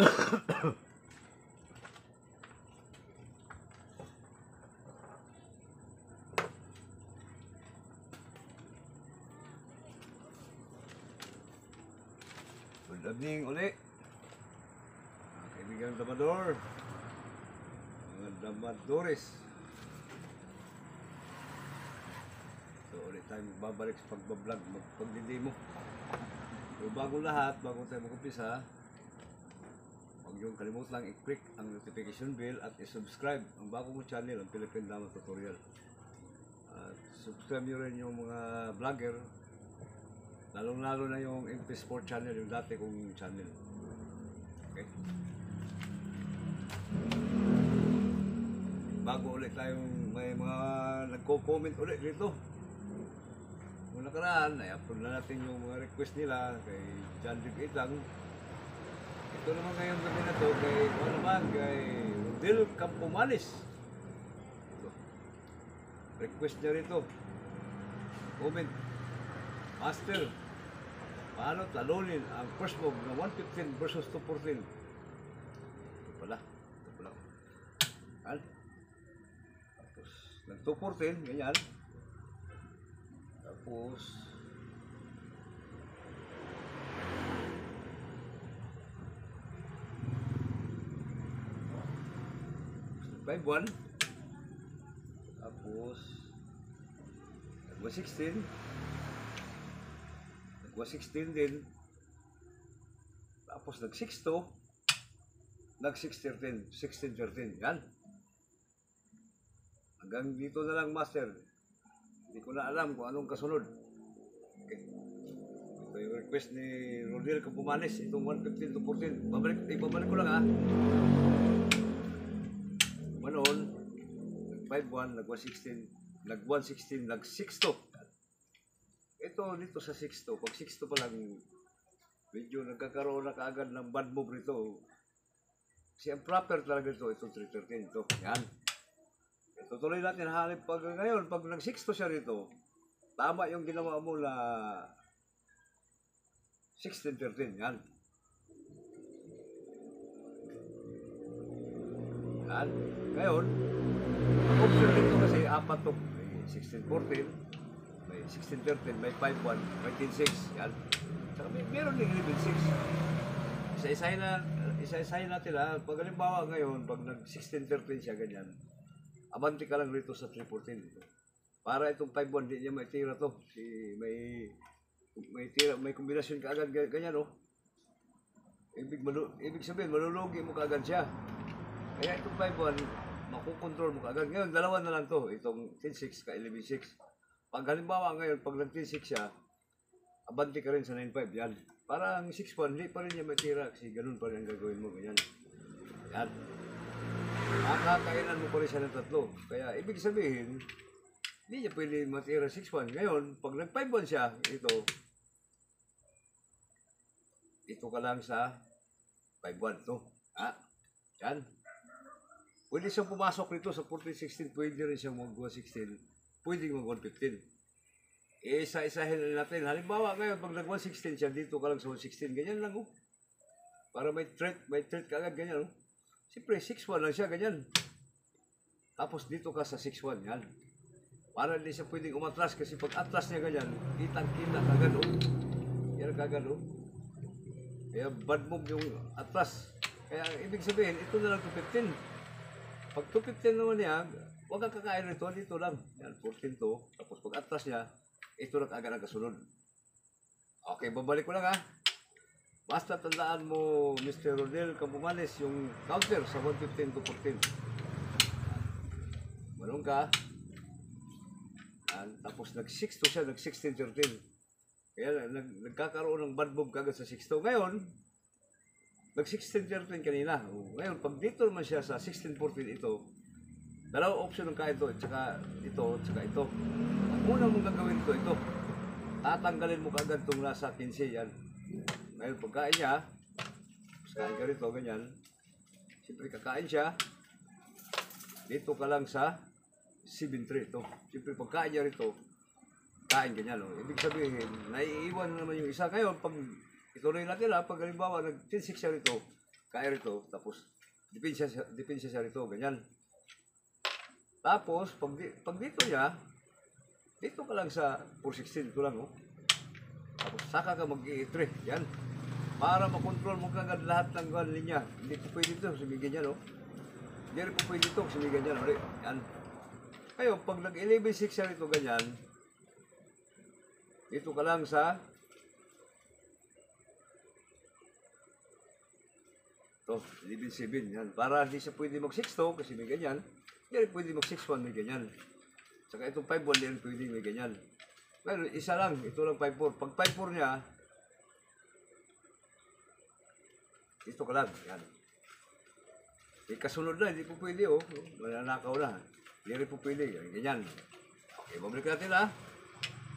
Good evening uli. Kaibigan Damador. Mga Damadores. So ulit tayo magbabalik sa pagbablog, magpagdidemo. So bago lahat, bago tayo mag-umpisa, huwag niyong kalimutan i-click ang notification bell at i-subscribe ang bago mong channel, ang Philippine Dama Tutorial. At subscribe niyo rin yung mga vlogger, lalong-lalo na yung MP Sport channel, yung dati kong channel. Okay? Bago ulit tayong may mga nagko-comment ulit dito. Kung nakaraan, i-upload na natin yung mga request nila kay John Dick Itang. Ito naman ngayon gabi na to kay, ano naman, kay Rodel Campomanes. Request niya rito. Comment. Master, paano talunin ang first move na 115 versus 214? Ito pala. Tapos, nag-214, ganyan. Tapos, nag-5-1. Tapos, nag-16. Nag-16 din. Tapos nag-6-2. Nag-6-13. 16-13. Yan. Hanggang dito na lang, Master. Hindi ko na alam kung anong kasunod. Okay. Ito yung request ni Rodel Campomanes. Itong 115-14. Ibabalik ko lang ha. Manoon. Nag-5-1. Nag-116. Nag-116. Nag-6-2. Ito dito sa 6-2, pag 6-2 pa lang, medyo nagkakaroon na kaagad ng bad move rito. Kasi ang proper talaga ito, itong 3-13, ito, yan. Ito tuloy natin halip pag ngayon, pag nag-6-2 siya rito, tama yung ginawa mo na 16-13, yan. Yan. Ngayon, ang option dito kasi apat to, 16-14, may 16-13, may 5-1, may 10-6, yan. Saka meron din 11-6. Isa-isahin natin ha. Pag halimbawa ngayon, pag nag-16-13 siya, ganyan, abante ka lang rito sa 3-14 dito. Para itong 5-1, di niya may tira to. May tira, may kombinasyon ka agad, ganyan no. Ibig sabihin, malulugi mo ka agad siya. Kaya itong 5-1, makukontrol mo ka agad. Ngayon, dalawa na lang to. Itong 10-6 ka 11-6. Pag halimbawa ngayon, pag nag-10-6 siya, abante ka rin sa 9-5, yan. Parang 6-1, hindi pa rin niya matira kasi ganun pa rin ang gagawin mo, ganyan. Yan. Makakainan mo pa rin siya ng tatlo. Kaya ibig sabihin, hindi niya pwede matira 6-1. Ngayon, pag nag-5-1 siya, ito ka lang sa 5-1 to. Ha? Yan. Pwede siyang pumasok rito sa 14-16, pwede rin siyang mag-16. Pwede mag-115. Isa-isahin natin. Halimbawa ngayon, pag nag-116 siya, dito ka lang sa 116. Ganyan lang, oh. Para may threat ka agad, ganyan, oh. Siyempre, 6-1 lang siya, ganyan. Tapos dito ka sa 6-1, yan. Para hindi siya pwedeng umatras, kasi pag atras niya ganyan, kitang-kita kagad, oh. Yan kagad, oh. Kaya bad move yung atras. Kaya ibig sabihin, ito na lang 215. Pag 215 naman niya, huwag kang kakain rito, dito lang. Yan, 14 to. Tapos pag atras niya, ito lang agad ang kasunod. Okay, babalik ko lang ha. Basta tandaan mo, Mr. Rodel Campomanes, yung counter sa 115 to 14. Malong ka. Yan, tapos nag-6 to siya, nag-16-13. Kaya nagkakaroon ng bad move kagad sa 6 to. Ngayon, nag-16-13 kanina. Ngayon, pag dito naman siya sa 16-14 ito, dalawang option ng kain ito, tsaka ito. Ang una mong gagawin ito. Tatanggalin mo kagad itong nasa 15 yan. Ngayon, pagkain niya, kain ka rito, ganyan. Siyempre, kakain siya. Dito ka lang sa 7-3 ito. Siyempre, pagkain niya rito, kain ganyan. No? Ibig sabihin, naiiwan naman yung isa. Ngayon, pag ituloy natin pag halimbawa, nag-10-6 siya rito, kaya rito, tapos depensa siya rito, ganyan. Tapos, pag dito niya, dito ka lang sa 416, ito lang, oh. Tapos, saka ka mag-i-3, yan. Para makontrol mo kagad lahat ng linya. Hindi po pwede ito, sumigin yan, oh. Hindi rin po pwede ito, sumigin yan, ulit. Yan. Ngayon, pag nag-11.6 siya rito, ganyan, dito ka lang sa ito, 11.7, yan. Para hindi siya pwede mag-6 kasi may ganyan. Hindi rin pwede mag-6.1, may ganyan. Saka itong 5.1, hindi rin pwede may ganyan. Ngayon, isa lang, ito lang 5.4. Pag 5.4 niya, dito ka lang, yan. Kasunod na, hindi po pwede, oh. Mananakaw na. Hindi rin po pwede, ganyan. Okay, babalik natin, ha.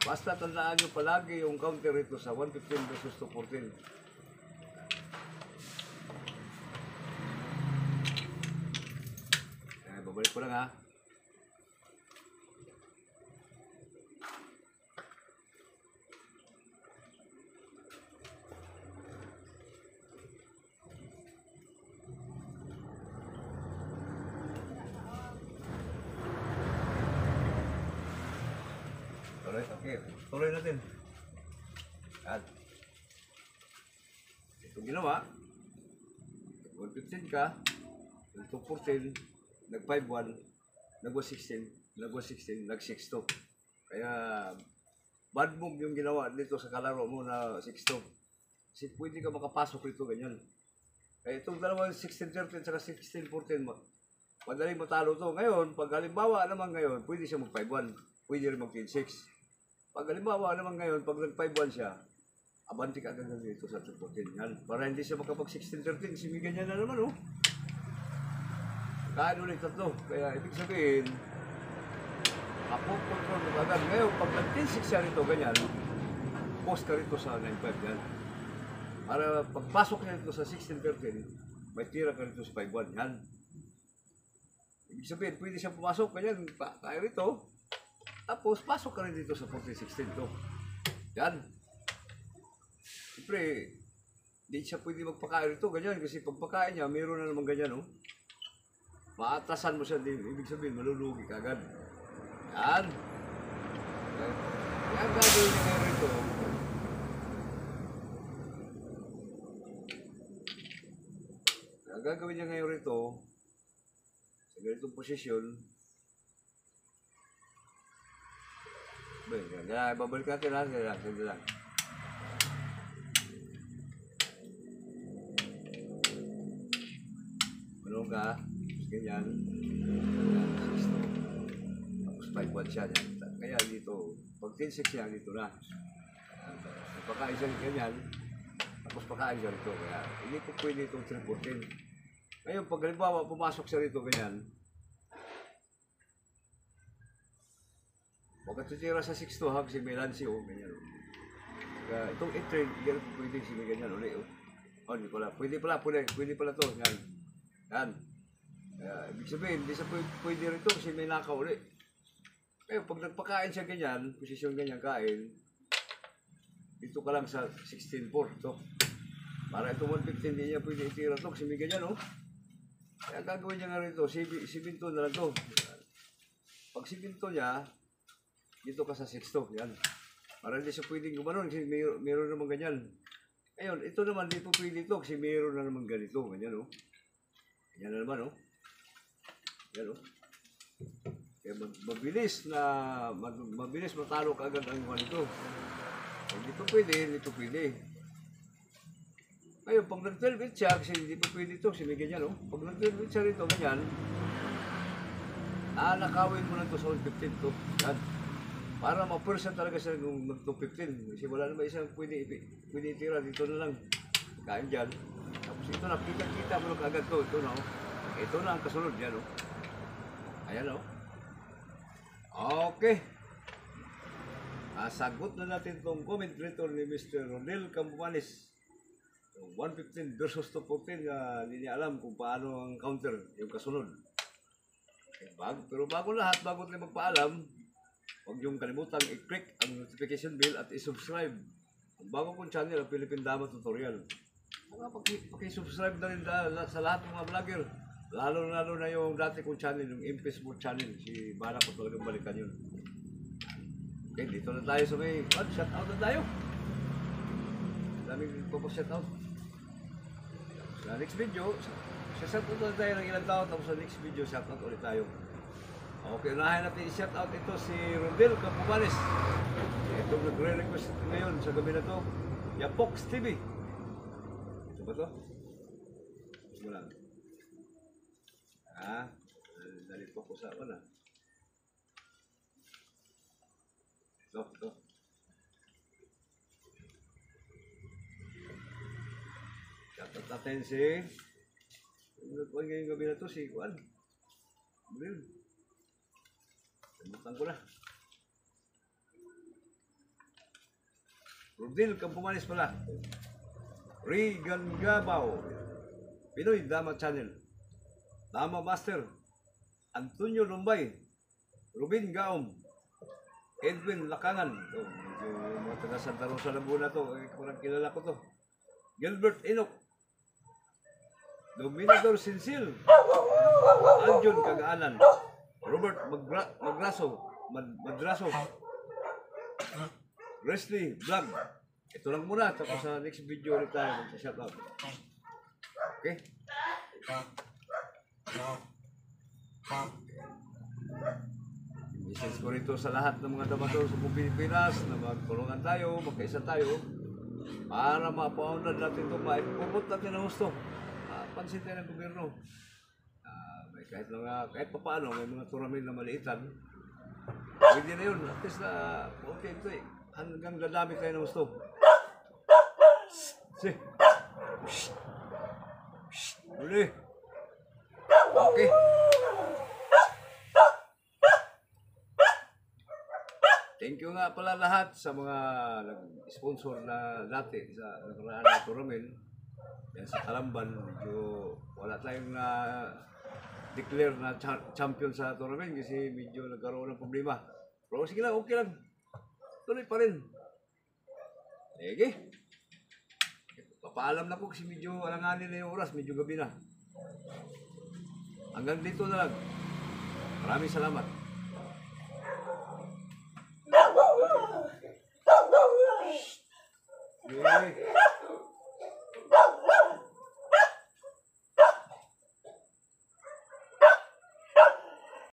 Basta tandaan nyo palagi yung counter ito sa 115 versus 214. Babalik ko lang, ha. Okay, tuloy natin. At ito ginawa, 115 ka, 214, nag-5-1, nag-116, nag-116, nag-6-2. Kaya, bad move yung ginawa dito sa kalaro mo na 6-2. Kasi pwede ka makapasok rito, ganyan. Kaya itong dalawang 16-13 saka 16-14, madaling matalo to. Ngayon, pag halimbawa naman ngayon, pwede siya mag-5-1, pwede rin mag-10-6. Pag halimbawa naman ngayon, pag nag-5-1 siya, abanti ka agad dito sa 214. Yan, para hindi siya makapag 16-13, simigan niya na naman, oh. Kaano ulit tatlo. Kaya ibig sabihin, control mo agad. Ngayon, pag nag-10-6 siya rito, ganyan, post ka rito sa 9-5 yan. Para pagpasok niya rito sa 16-13, may tira ka rito sa 5-1. Yan. Ibig sabihin, pwede siya pumasok, ganyan, kaya rito. Tapos, pasok ka rin dito sa 14-16 to. Yan. Siyempre, hindi siya pwede magpakain rito, ganyan. Kasi pag pagkain niya, mayroon na naman ganyan, oh. Maatasan mo siya din. Ibig sabihin, malulugi ka agad. Yan. Kaya gagawin niya ngayon rito. Kaya gagawin niya ngayon rito, sa ganitong posisyon, babalik natin lang, sila lang. Ano ka? Ganyan. Tapos 5-1 siya. Kaya dito, pag 10-6 siya, dito na. Pagkain siya ganyan, tapos pagkain siya rito. Kaya hindi po pwede itong 3-14. Ngayon, pag halimbawa, pumasok siya rito ganyan, huwag ka tutira sa 6-2 hag si Melansi, oh, ganyan, oh. Kaya itong 8-trade, hindi rin pwede si ganyan, ulit, oh. Oh, hindi pala. Pwede pala to, yan. Yan. Kaya, ibig sabihin, hindi sa pwede rito kasi may nakaw ulit. Kaya, pag nagpakain siya ganyan, posisyon ganyan kain, dito ka lang sa 16-4, to. Para itong 115, hindi niya pwede itira to kasi may ganyan, oh. Kaya gagawin niya nga rito, 7-2 na lang to. Pag 7-2 niya, dito ka sa 6-2, yan. Para hindi siya pwedeng gumanon kasi mayroon naman ganyan. Ayun, ito naman, di po pwede ito kasi mayroon na naman ganito, ganyan, oh. Ganyan na naman, oh. Yan, oh. Kaya mabilis matalo ka agad ang mga nito. Pag dito pwede. Ngayon, pag nag-12 siya, kasi hindi po pwede ito, kasi may ganyan, oh. Pag nag-12 siya rito, ganyan, nakawin mo na ito sa 115 to. Yan. Para ma-person talaga siya nung nag-215. Kasi wala naman isang pwede itira. Dito na lang. Kain dyan. Tapos ito na, kita mo na kagad to. Ito na, oh. Ito na ang kasunod yan, oh. Ayan, oh. Okay. Sagot na natin itong comment dito ni Mr. Rodel Campomanes. 115 versus 214, hindi niya alam kung paano ang counter, yung kasunod. Pero bago lahat, bago tayo magpaalam, huwag niyong kalimutan i-click ang notification bell at i-subscribe ang bago kong channel, ang Philippine Dama Tutorial. Saka paki-subscribe na rin sa lahat ng mga vlogger. Lalo na yung dati kong channel, yung Impes Sport channel. Si Bala ko talagang balikan yun. Okay, dito na tayo sa may... shout out na tayo. Daming shout out. Sa next video, shout out na tayo ng ilang tao. Tapos sa next video, shout out ulit tayo. Okay, unahin natin i-shout out ito si Rodel Campomanes. Ito nagre-request ngayon sa gabi na to. Yapox TV. Ito ba to? Ito lang. Dali po ko sa ako na. Ito. Shout out natin si... Nagkuhan ngayong gabi na to si Juan. Bril. Sabutan ko na. Rodel Campomanes pala. Regan Gabaw. Pinoy Dama Channel. Dama Master. Antonio Lumbay. Rubin Gaom. Edwin Lakangan. Medyo mga taga Santa Rosa Laguna to. Kurang kilala ko to. Gilbert Enoch. Dominador Sinsil. Aljon Kagaanan. Robert Madraso. Wesley Vlog. Ito lang muna. Tapos sa next video ulit tayo mag-shoutout. Okay? Message ko rito sa lahat ng mga damador sa Pilipinas na magtulungan tayo, magkaisa tayo para mapaunlad natin ito, maipupot natin ang gusto. Pansin tayo ng gobyerno. Kahit pa paano, may mga turamin na maliitan. Pwede na yun. At least na, okay ito eh. Hanggang dadami tayo ng gusto. Uli. Okay. Thank you nga pala lahat sa mga nag-sponsor na dati sa nakaraan na turamin. Yan sa Talamban, medyo wala tayong declare na champion sa tournament kasi medyo nagkaroon ng problema. Pero sige lang, okay lang. Tuloy pa rin. Sige. Papaalam na po kasi medyo alanganin na yung oras, medyo gabi na. Hanggang dito na lang. Maraming salamat.